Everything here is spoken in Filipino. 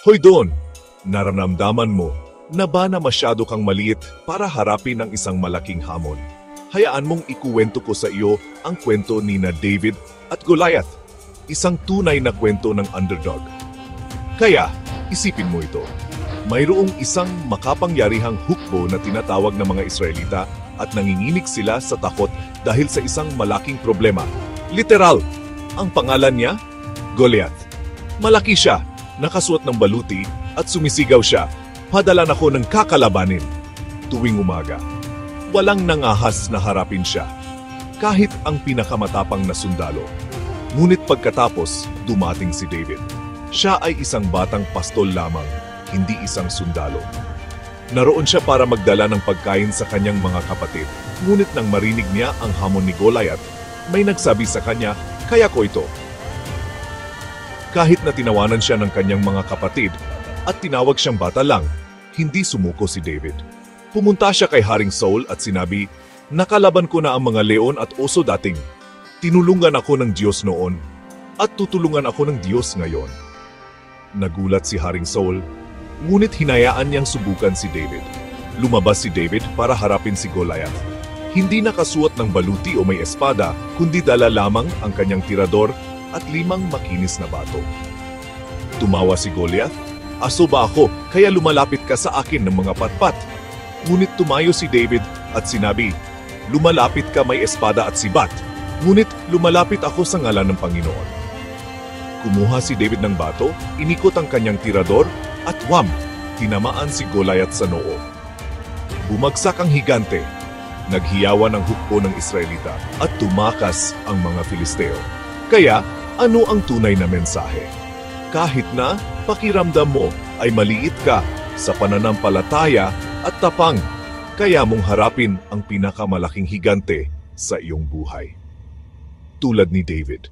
Hoy doon! Nararamdaman mo na ba na masyado kang maliit para harapin ang isang malaking hamon? Hayaan mong ikuwento ko sa iyo ang kwento ni na David at Goliath, isang tunay na kwento ng underdog. Kaya, isipin mo ito. Mayroong isang makapangyarihang hukbo na tinatawag ng mga Israelita at nanginginig sila sa takot dahil sa isang malaking problema. Literal, ang pangalan niya, Goliath. Malaki siya, nakasuot ng baluti at sumisigaw siya, "Padalan ako ng kakalabanin." Tuwing umaga, walang nangahas na harapin siya, kahit ang pinakamatapang na sundalo. Ngunit pagkatapos, dumating si David. Siya ay isang batang pastol lamang, hindi isang sundalo. Naroon siya para magdala ng pagkain sa kanyang mga kapatid. Ngunit nang marinig niya ang hamon ni Goliath, may nagsabi sa kanya, "Kaya ko ito." Kahit na tinawanan siya ng kanyang mga kapatid at tinawag siyang bata lang, hindi sumuko si David. Pumunta siya kay Haring Saul at sinabi, "Nakalaban ko na ang mga leon at oso dating. Tinulungan ako ng Diyos noon at tutulungan ako ng Diyos ngayon." Nagulat si Haring Saul, ngunit hinayaan niyang subukan si David. Lumabas si David para harapin si Goliath. Hindi nakasuot ng baluti o may espada, kundi dala lamang ang kanyang tirador at 5 makinis na bato. Tumawa si Goliath, "Aso ba ako, kaya lumalapit ka sa akin ng mga patpat?" Ngunit tumayo si David at sinabi, "Lumalapit ka may espada at sibat, ngunit lumalapit ako sa ngalan ng Panginoon." Kumuha si David ng bato, inikot ang kanyang tirador, at wham! Tinamaan si Goliath sa noo. Bumagsak ang higante, naghiyawan ang hukbo ng Israelita, at tumakas ang mga Filisteo. Kaya, ano ang tunay na mensahe? Kahit na pakiramdam mo ay maliit ka, sa pananampalataya at tapang, kaya mong harapin ang pinakamalaking higante sa iyong buhay. Tulad ni David.